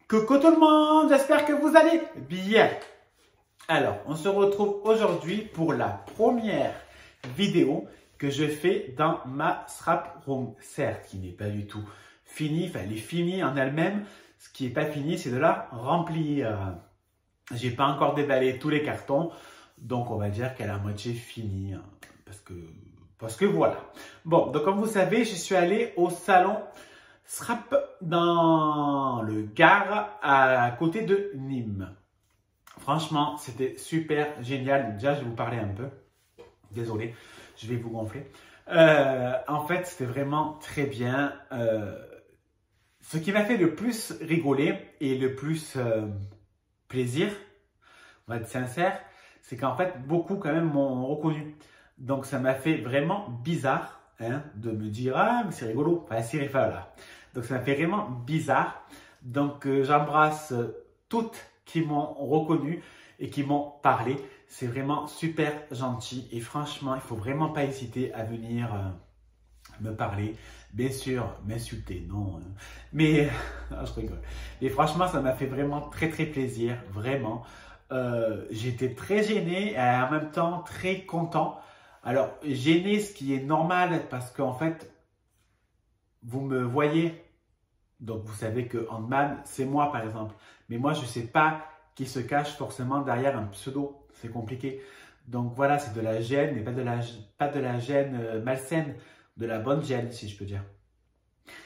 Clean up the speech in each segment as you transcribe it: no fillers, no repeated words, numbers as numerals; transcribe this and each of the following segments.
Coucou tout le monde, j'espère que vous allez bien. Alors, on se retrouve aujourd'hui pour la première vidéo que je fais dans ma scrap room. Certes, qui n'est pas du tout finie, enfin elle est finie en elle-même. Ce qui n'est pas fini, c'est de la remplir. J'ai pas encore déballé tous les cartons, donc on va dire qu'elle est à moitié finie. Parce que voilà. Bon, donc comme vous savez, je suis allé au salon Scrap dans le Gard à côté de Nîmes. Franchement, c'était super génial. Déjà, je vais vous parler un peu. Désolé, je vais vous gonfler. En fait, c'était vraiment très bien. Ce qui m'a fait le plus rigoler et le plus plaisir, on va être sincère, c'est qu'en fait, beaucoup quand même m'ont reconnu. Donc, ça m'a fait vraiment bizarre de me dire « Ah, mais c'est rigolo ». Enfin, c'est voilà. Donc, ça m'a fait vraiment bizarre. Donc, j'embrasse toutes qui m'ont reconnu et qui m'ont parlé. C'est vraiment super gentil. Et franchement, il ne faut vraiment pas hésiter à venir me parler. Bien sûr, m'insulter, non. Mais, je rigole. Et franchement, ça m'a fait vraiment très, très plaisir. Vraiment. J'étais très gêné et en même temps très content. Alors, gêné, ce qui est normal parce qu'en fait, vous me voyez. Donc, vous savez que Ant-Man, c'est moi, par exemple. Mais moi, je ne sais pas qui se cache forcément derrière un pseudo. C'est compliqué. Donc, voilà, c'est de la gêne, mais pas de la gêne malsaine, de la bonne gêne, si je peux dire.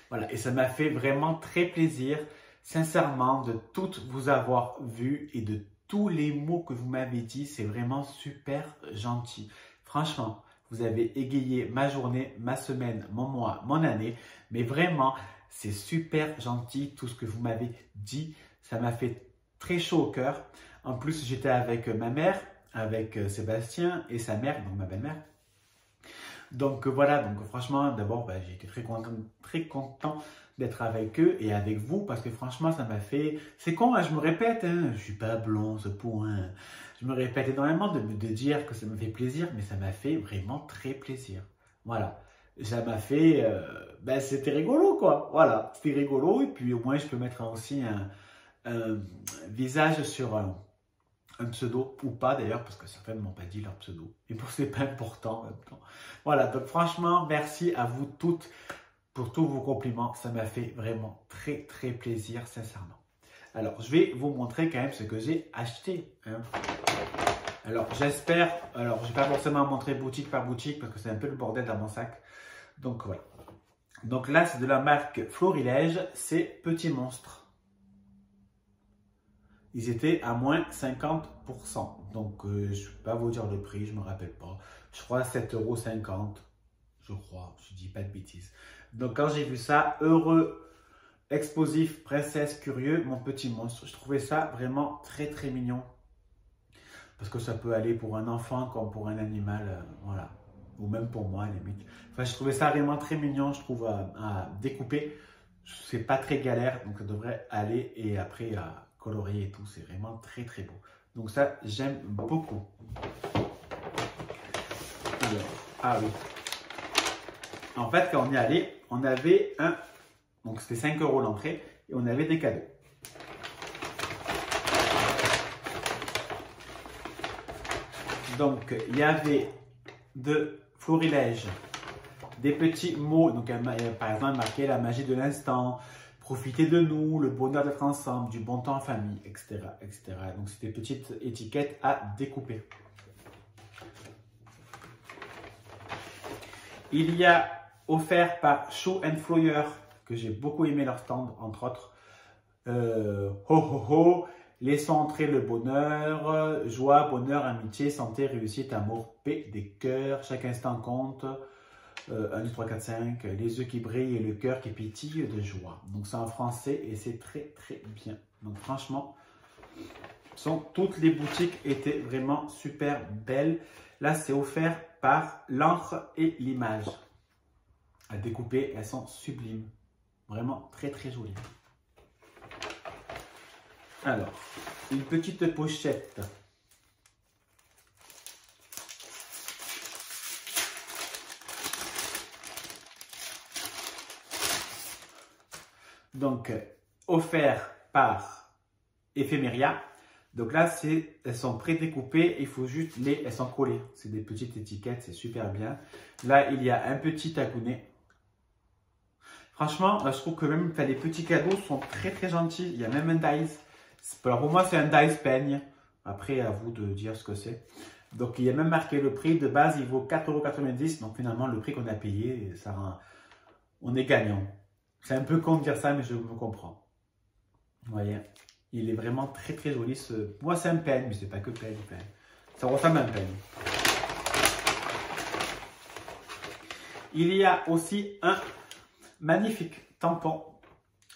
Voilà, et ça m'a fait vraiment très plaisir, sincèrement, de toutes vous avoir vu et de tous les mots que vous m'avez dit. C'est vraiment super gentil. Franchement, vous avez égayé ma journée, ma semaine, mon mois, mon année. Mais vraiment, c'est super gentil tout ce que vous m'avez dit. Ça m'a fait très chaud au cœur. En plus, j'étais avec ma mère, avec Sébastien et sa mère, donc ma belle-mère. Donc voilà, donc franchement, d'abord, j'ai été très content d'être avec eux et avec vous parce que franchement, ça m'a fait... C'est con, je me répète, je suis pas blond, ce point. Je me répète énormément de dire que ça me fait plaisir, mais ça m'a fait vraiment très plaisir. Voilà, ça m'a fait... c'était rigolo, quoi. Voilà, c'était rigolo et puis au moins, je peux mettre aussi un visage sur un pseudo ou pas d'ailleurs, parce que certains ne m'ont pas dit leur pseudo. Et pour c'est pas important en même temps. Voilà, donc franchement, merci à vous toutes pour tous vos compliments. Ça m'a fait vraiment très très plaisir, sincèrement. Alors, je vais vous montrer quand même ce que j'ai acheté. Alors, j'espère... Alors, je ne vais pas forcément montrer boutique par boutique parce que c'est un peu le bordel dans mon sac. Donc, voilà. Donc là, c'est de la marque Florilège. C'est Petit Monstre. Ils étaient à moins 50%. Donc, je ne vais pas vous dire le prix, je ne me rappelle pas. Je crois 7,50 €. Je crois, je ne dis pas de bêtises. Donc, quand j'ai vu ça, heureux, explosif, princesse, curieux, mon petit monstre. Je trouvais ça vraiment très, très mignon. Parce que ça peut aller pour un enfant comme pour un animal, voilà. Ou même pour moi, à la limite. Enfin, je trouvais ça vraiment très mignon, je trouve, à découper. C'est pas très galère, donc ça devrait aller. Et après, à colorier et tout, c'est vraiment très très beau. Donc ça, j'aime beaucoup. Alors, ah oui. En fait, quand on y allait, on avait donc c'était 5 € l'entrée, et on avait des cadeaux. Donc, il y avait de Florilège des petits mots, donc par exemple marqué la magie de l'instant, profitez de nous, le bonheur d'être ensemble, du bon temps en famille, etc. etc. Donc, c'est des petites étiquettes à découper. Il y a offert par Show and Flyer, que j'ai beaucoup aimé leur stand, entre autres. Ho ho ho, laissons entrer le bonheur, joie, bonheur, amitié, santé, réussite, amour, paix, des cœurs, chaque instant compte. 1, 2, 3, 4, 5, les yeux qui brillent et le cœur qui pétille de joie. Donc c'est en français et c'est très très bien. Donc franchement, toutes les boutiques étaient vraiment super belles. Là c'est offert par l'encre et l'image. À découper, elles sont sublimes. Vraiment très très jolies. Alors, une petite pochette. Donc, offert par Ephemeria. Donc là, elles sont pré-découpées, il faut juste elles sont collées. C'est des petites étiquettes, c'est super bien. Là, il y a un petit agounet. Franchement, je trouve que même les petits cadeaux sont très très gentils. Il y a même un dice. Alors pour moi, c'est un dice peigne. Après, à vous de dire ce que c'est. Donc, il y a même marqué le prix de base, il vaut 4,90 €. Donc finalement, le prix qu'on a payé, ça rend... on est gagnant. C'est un peu con de dire ça, mais je me comprends. Vous voyez, il est vraiment très très joli. Moi, c'est un peigne, mais c'est pas que peigne. Ça ressemble à un peigne. Il y a aussi un magnifique tampon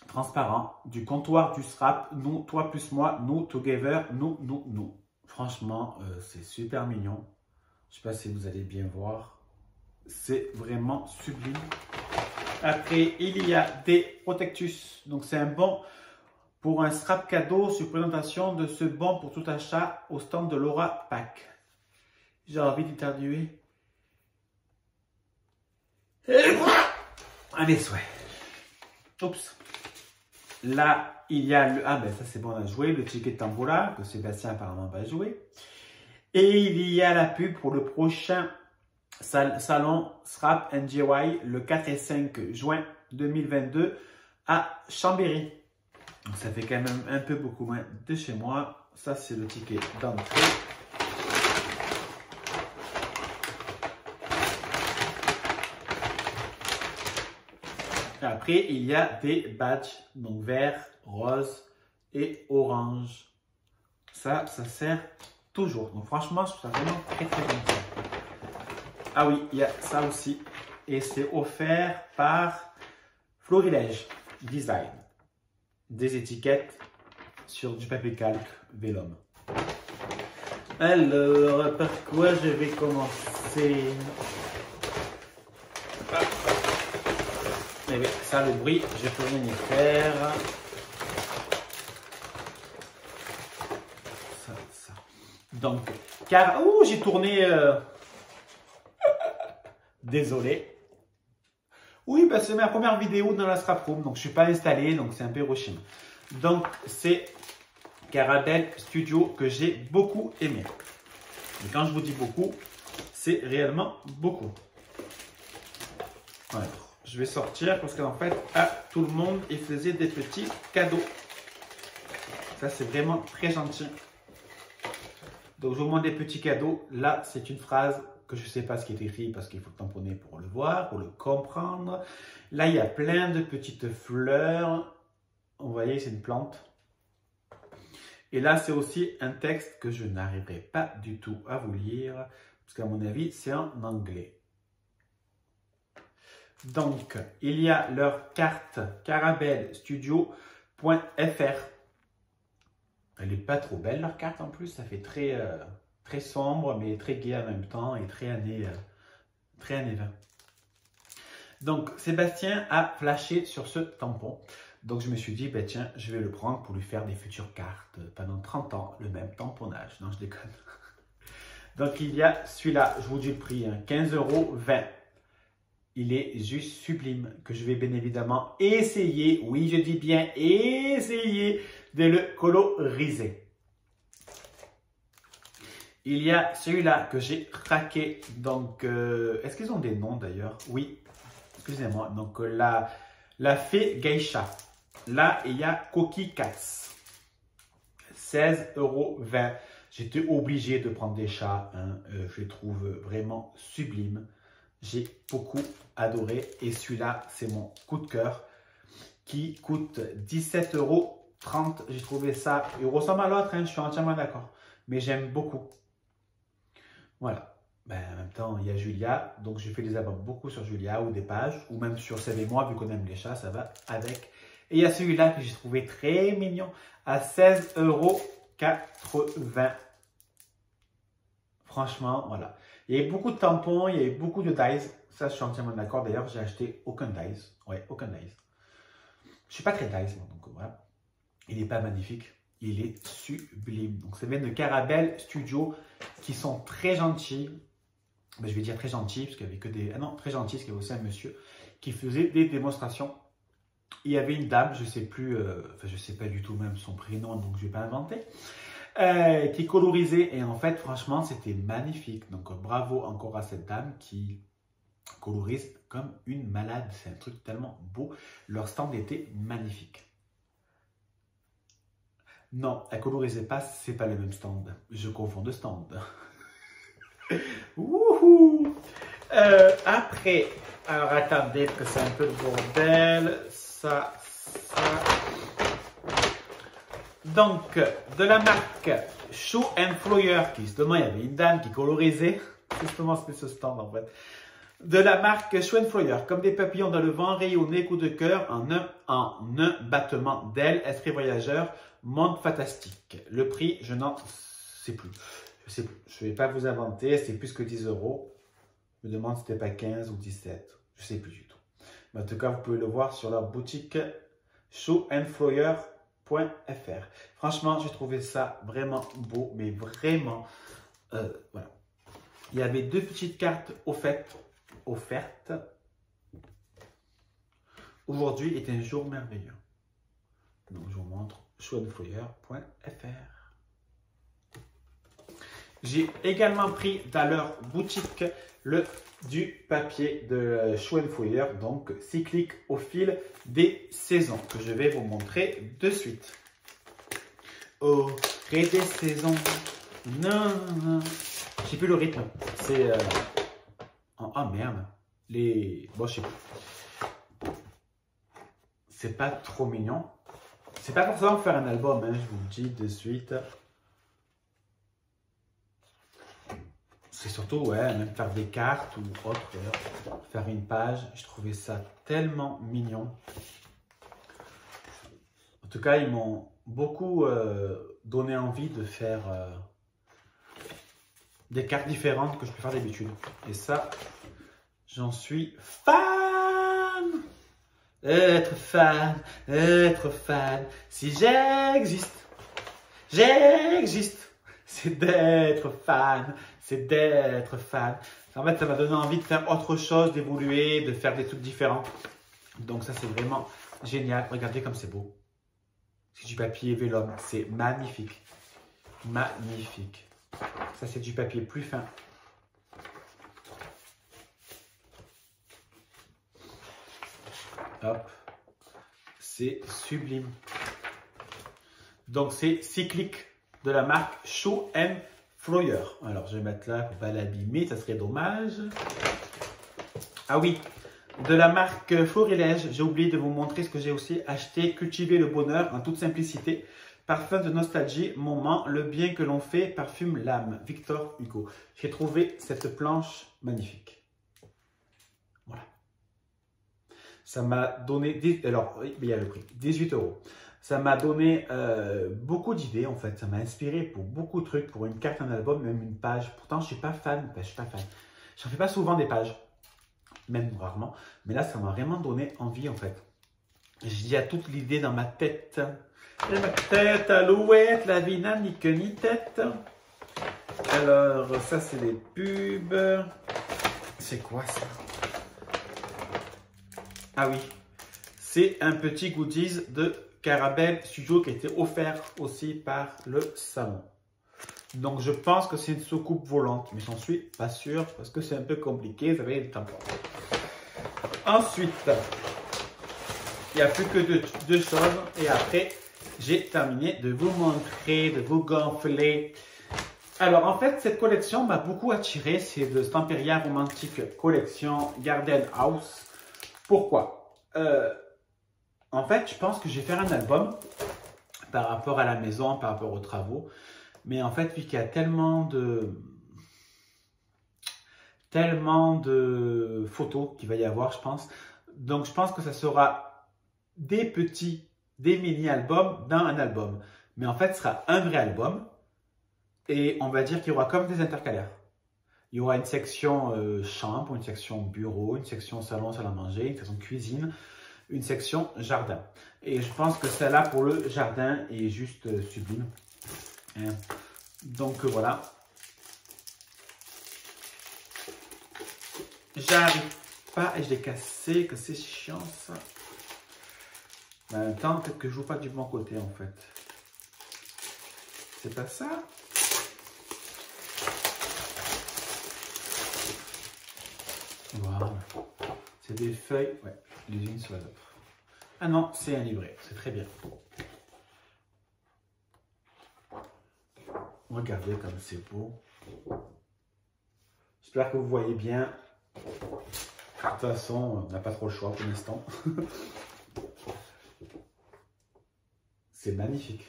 transparent du comptoir du SRAP. Nous, toi plus moi, nous, together, nous. Franchement, c'est super mignon. Je ne sais pas si vous allez bien voir. C'est vraiment sublime. Après, il y a des Protectus. Donc, c'est un bon pour un SRAP cadeau sur présentation de ce bon pour tout achat au stand de Laura Pack. J'ai envie d'interviewer. Allez, souhait. Oups. Là, il y a le... Ah ben ça c'est bon, on a joué. Le ticket de Tambola, que Sébastien apparemment va jouer. Et il y a la pub pour le prochain salon SRAP NJY le 4 et 5 juin 2022 à Chambéry. Donc ça fait quand même un peu beaucoup moins de chez moi. Ça c'est le ticket d'entrée. Après, il y a des badges, donc vert, rose et orange. Ça sert toujours. Donc franchement, je trouve ça vraiment très très bien. Ah oui, il y a ça aussi. Et c'est offert par Florilège Design. Des étiquettes sur du papier calque Vellum. Alors, par quoi je vais commencer? Eh bien, ça, le bruit, je peux rien y faire. Ça. Donc, car... Ouh, j'ai tourné... Désolé. Oui, bah, c'est ma première vidéo dans la SRAP Room, donc je ne suis pas installé, donc c'est un peu Hiroshima. Donc, c'est Caramel Studio que j'ai beaucoup aimé. Et quand je vous dis beaucoup, c'est réellement beaucoup. Voilà. Je vais sortir parce qu'en fait, à tout le monde, il faisait des petits cadeaux. Ça, c'est vraiment très gentil. Donc, je vous montre des petits cadeaux. Là, c'est une phrase que je ne sais pas ce qui est écrit parce qu'il faut tamponner pour le voir, pour le comprendre. Là, il y a plein de petites fleurs. Vous voyez, c'est une plante. Et là, c'est aussi un texte que je n'arriverai pas du tout à vous lire parce qu'à mon avis, c'est en anglais. Donc, il y a leur carte caramel-studio.fr. Elle n'est pas trop belle, leur carte en plus. Ça fait très sombre, mais très gai en même temps et très années 20. Donc, Sébastien a flashé sur ce tampon. Donc, je me suis dit, bah, tiens, je vais le prendre pour lui faire des futures cartes pendant 30 ans, le même tamponnage. Non, je déconne. Donc, il y a celui-là, je vous dis le prix, hein, 15,20 €. Il est juste sublime, que je vais bien évidemment essayer, oui je dis bien essayer, de le coloriser. Il y a celui-là que j'ai craqué, donc est-ce qu'ils ont des noms d'ailleurs? Oui, excusez-moi, donc la fée geisha. Là, il y a Cookie Cats, 16,20 €. J'étais obligé de prendre des chats, hein. Je les trouve vraiment sublimes. J'ai beaucoup adoré et celui-là, c'est mon coup de cœur qui coûte 17,30 €. J'ai trouvé ça, il ressemble à l'autre, hein, je suis entièrement d'accord, mais j'aime beaucoup. Voilà. Ben, en même temps, il y a Julia, donc je fais des abats beaucoup sur Julia ou des pages, ou même sur Seb et moi, vu qu'on aime les chats, ça va avec. Et il y a celui-là que j'ai trouvé très mignon à 16,80 €. Franchement, voilà. Il y a eu beaucoup de tampons, il y a eu beaucoup de dies. Ça, je suis entièrement d'accord. D'ailleurs, j'ai acheté aucun dies. Ouais, aucun dies. Je ne suis pas très dies, donc voilà. Il n'est pas magnifique. Il est sublime. Donc, ça vient de Caramel Studio qui sont très gentils. Mais je vais dire très gentils, parce qu'il n'y avait que des... Ah non, très gentils, parce qu'il y avait aussi un monsieur qui faisait des démonstrations il y avait une dame, je sais plus, enfin je sais pas du tout même son prénom, donc je vais pas inventer, qui colorisait et en fait franchement c'était magnifique. Donc bravo encore à cette dame qui colorise comme une malade, c'est un truc tellement beau. Leur stand était magnifique. Non, elle colorisait pas, c'est pas le même stand. Je confonds de stand. Wouhou! Après, alors attendez que c'est un peu le bordel. Ça. Donc, de la marque Shoe and Flyer, qui justement, il y avait une dame qui colorisait. Justement, c'était ce stand en fait. De la marque Shoe and Flyer, comme des papillons dans le vent, rayonnés, coup de cœur, en un battement d'ailes, esprit voyageur, monde fantastique. Le prix, je n'en sais plus. Je ne vais pas vous inventer, c'est plus que 10 €. Je me demande si c'était pas 15 ou 17. Je ne sais plus du tout. Mais en tout cas, vous pouvez le voir sur leur boutique shoeandflyer.fr. Franchement, j'ai trouvé ça vraiment beau, mais vraiment, voilà. Il y avait 2 petites cartes offertes. Aujourd'hui est un jour merveilleux. Donc, je vous montre shoeandflyer.fr. J'ai également pris dans leur boutique du papier de Shoe and Flyer, donc cyclique au fil des saisons, que je vais vous montrer de suite. Au gré des saisons, non, j'ai plus le rythme. C'est oh merde, bon, je sais plus. C'est pas trop mignon. C'est pas forcément pour faire un album, hein, je vous le dis de suite. C'est surtout, ouais, même faire des cartes ou autre, faire une page. Je trouvais ça tellement mignon. En tout cas, ils m'ont beaucoup donné envie de faire des cartes différentes que je peux faire d'habitude. Et ça, j'en suis fan. Être fan. Si j'existe, c'est d'être fan. C'est d'être fan. En fait, ça m'a donné envie de faire autre chose, d'évoluer, de faire des trucs différents. Donc ça, c'est vraiment génial. Regardez comme c'est beau. C'est du papier vélum. C'est magnifique. Magnifique. Ça, c'est du papier plus fin. Hop. C'est sublime. Donc, c'est cyclique de la marque Shoe and Flyer. Alors, je vais mettre là pour ne pas l'abîmer, ça serait dommage. Ah oui, de la marque Florilège, j'ai oublié de vous montrer ce que j'ai aussi acheté. Cultiver le bonheur en toute simplicité. Parfum de nostalgie, moment, le bien que l'on fait parfume l'âme. Victor Hugo. J'ai trouvé cette planche magnifique. Voilà. Ça m'a donné, alors, oui, il y a le prix, 18 €. Ça m'a donné beaucoup d'idées en fait. Ça m'a inspiré pour beaucoup de trucs, pour une carte, un album, même une page. Pourtant, je ne suis pas fan. Je suis pas fan. J'en fais pas souvent des pages, même rarement. Mais là, ça m'a vraiment donné envie en fait. J'ai à toute l'idée dans ma tête. Et ma tête, alouette, la vie n'a ni queue ni tête. Alors, ça, c'est des pubs. C'est quoi ça? Ah oui, c'est un petit goodies de Caramel Studio qui a été offert aussi par le salon. Donc je pense que c'est une soucoupe volante, mais j'en suis pas sûr parce que c'est un peu compliqué, vous avez le tampon. Ensuite, il n'y a plus que deux choses et après j'ai terminé de vous montrer, de vous gonfler. Alors en fait cette collection m'a beaucoup attiré, c'est de Stamperia Romantique Collection Garden House. Pourquoi? En fait, je pense que je vais faire un album par rapport à la maison, par rapport aux travaux. Mais en fait, vu qu'il y a tellement de photos qu'il va y avoir, je pense. Donc, je pense que ça sera des mini-albums dans un album. Mais en fait, ce sera un vrai album. Et on va dire qu'il y aura comme des intercalaires. Il y aura une section chambre, une section bureau, une section salon, salle à manger, une section cuisine, une section jardin. Et je pense que celle-là pour le jardin est juste sublime. Donc voilà. J'arrive pas et je l'ai cassé, que c'est chiant ça. Mais en même temps, peut-être que je joue pas du bon côté en fait. C'est pas ça? Voilà. C'est des feuilles, ouais, les unes sur les autres. Ah non, c'est un livret, c'est très bien. Regardez comme c'est beau. J'espère que vous voyez bien. De toute façon, on n'a pas trop le choix pour l'instant. C'est magnifique.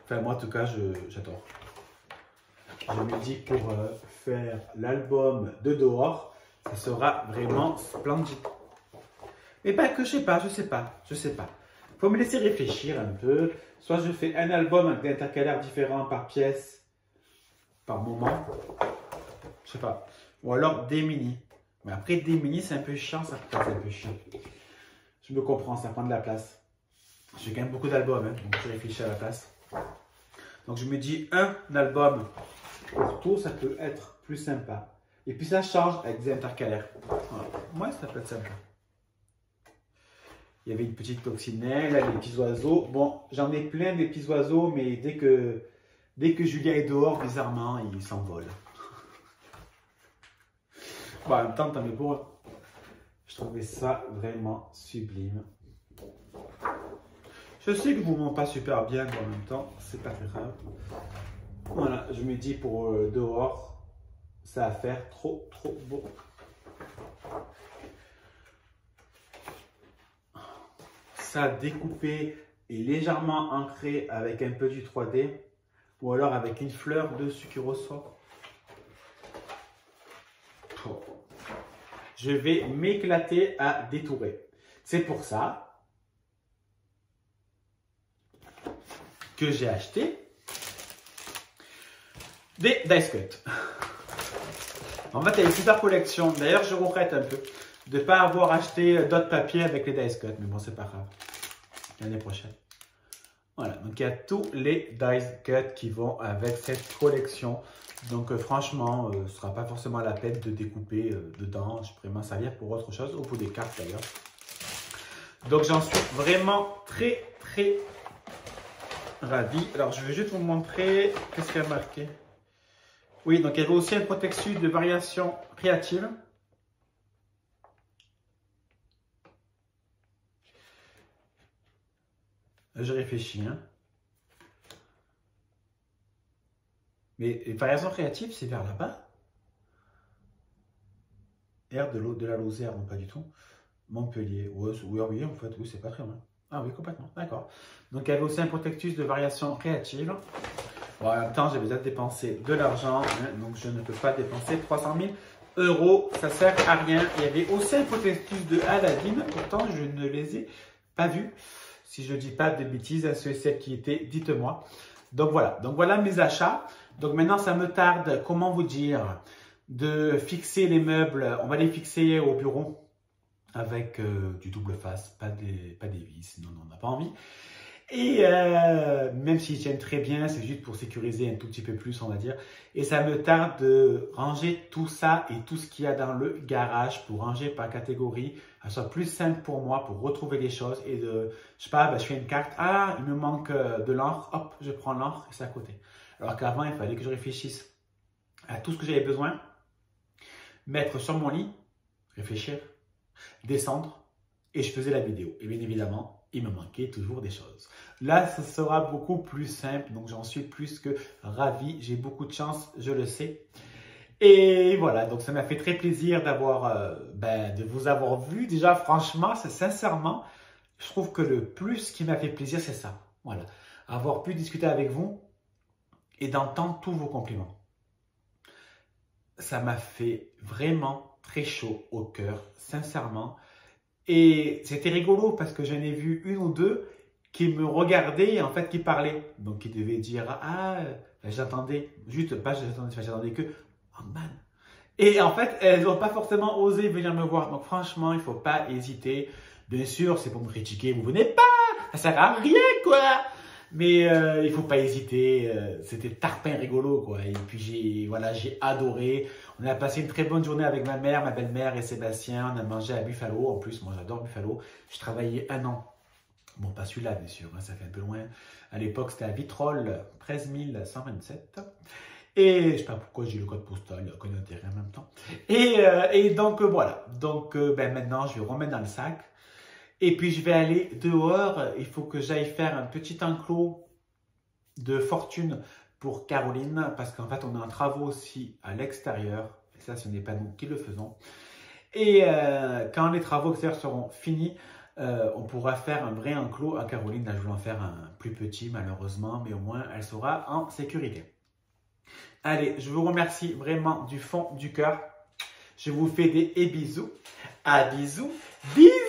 Enfin, moi en tout cas, j'adore. Je me dis que pour faire l'album de dehors, ça sera vraiment splendide. Mais pas que je sais pas. Faut me laisser réfléchir un peu. Soit je fais un album avec des intercalaires différents par pièce, par moment. Je sais pas. Ou alors des mini. Mais après des mini, c'est un peu chiant, ça. C'est un peu chiant. Je me comprends, ça prend de la place. J'ai quand même beaucoup d'albums, hein, donc je réfléchis à la place. Donc je me dis un album pour tout, ça peut être plus sympa. Et puis ça change avec des intercalaires. Voilà. Moi, ça peut être sympa. Il y avait une petite coccinelle, là, les petits oiseaux. Bon, j'en ai plein des petits oiseaux, mais dès que Julia est dehors, bizarrement, il s'envole. Bon, en même temps, tant mieux pour eux. Je trouvais ça vraiment sublime. Je sais que vous ne montrez pas super bien, mais en même temps, c'est pas très grave. Voilà, je me dis pour dehors, ça va faire trop beau. Ça découpé et légèrement ancré avec un peu du 3D ou alors avec une fleur dessus qui ressort. Je vais m'éclater à détourer. C'est pour ça que j'ai acheté des dice cut. En fait, il y a une super collection. D'ailleurs, je regrette un peu de ne pas avoir acheté d'autres papiers avec les dice cut. Mais bon, c'est pas grave. L'année prochaine. Voilà, donc il y a tous les dice cut qui vont avec cette collection. Donc franchement, ce ne sera pas forcément la peine de découper dedans. Je pourrais m'en servir pour autre chose, ou pour des cartes d'ailleurs. Donc j'en suis vraiment très ravi. Alors je vais juste vous montrer qu'est-ce qu'il y a marqué. Oui, donc il y avait aussi un protectus de variation créative. Je réfléchis, hein. Mais les variations créatives, c'est vers là-bas. Air de la Lozère, non pas du tout. Montpellier, oui, en fait, oui, c'est pas très loin. Ah oui, complètement, d'accord. Donc il y avait aussi un protectus de variation créative. Bon, en même temps, j'ai déjà dépensé de l'argent, hein, donc je ne peux pas dépenser 300 000 €. Ça sert à rien. Il y avait aussi un protectus de Aladdin, pourtant je ne les ai pas vus. Si je ne dis pas de bêtises, à ceux et celles qui étaient, dites-moi. Donc voilà mes achats. Donc maintenant, ça me tarde, comment vous dire, de fixer les meubles. On va les fixer au bureau avec du double face, pas des vis. Non, on n'a pas envie. Et même s'ils tiennent très bien, c'est juste pour sécuriser un tout petit peu plus, on va dire. Et ça me tarde de ranger tout ça et tout ce qu'il y a dans le garage pour ranger par catégorie. Ça soit plus simple pour moi pour retrouver les choses et de, je sais pas, je fais une carte. Ah, il me manque de l'encre. Hop, je prends l'encre et c'est à côté. Alors qu'avant, il fallait que je réfléchisse à tout ce que j'avais besoin, mettre sur mon lit, réfléchir, descendre et je faisais la vidéo. Et bien évidemment, il me manquait toujours des choses. Là, ce sera beaucoup plus simple, donc j'en suis plus que ravi. J'ai beaucoup de chance, je le sais. Et voilà, donc ça m'a fait très plaisir d'avoir, de vous avoir vu. Déjà, franchement, c'est sincèrement, je trouve que le plus qui m'a fait plaisir, c'est ça. Voilà, avoir pu discuter avec vous et d'entendre tous vos compliments. Ça m'a fait vraiment très chaud au cœur, sincèrement. Et c'était rigolo parce que j'en ai vu une ou deux qui me regardaient et en fait qui parlaient. Donc qui devaient dire « Ah, j'attendais, juste pas j'attendais que Ant-Man ». Et en fait, elles n'ont pas forcément osé venir me voir. Donc franchement, il ne faut pas hésiter. Bien sûr, c'est pour me critiquer, vous venez pas, ça sert à rien quoi. Mais il ne faut pas hésiter. C'était tarpin rigolo, quoi. Et puis j'ai adoré. On a passé une très bonne journée avec ma mère, ma belle-mère et Sébastien. On a mangé à Buffalo. En plus, moi j'adore Buffalo. Je travaillais 1 an. Bon, pas celui-là, bien sûr, hein, ça fait un peu loin. À l'époque, c'était à Vitrolles, 13 127. Et je ne sais pas pourquoi j'ai le code postal, il connaît intérêt en même temps. Et donc, voilà. Donc, maintenant, je vais remettre dans le sac. Et puis, je vais aller dehors. Il faut que j'aille faire un petit enclos de fortune pour Caroline. Parce qu'en fait, on est en travaux aussi à l'extérieur. Et ça, ce n'est pas nous qui le faisons. Et quand les travaux extérieurs seront finis, on pourra faire un vrai enclos à Caroline. Là, je vais en faire un plus petit, malheureusement. Mais au moins, elle sera en sécurité. Allez, je vous remercie vraiment du fond du cœur. Je vous fais des bisous. À bisous. Bisous.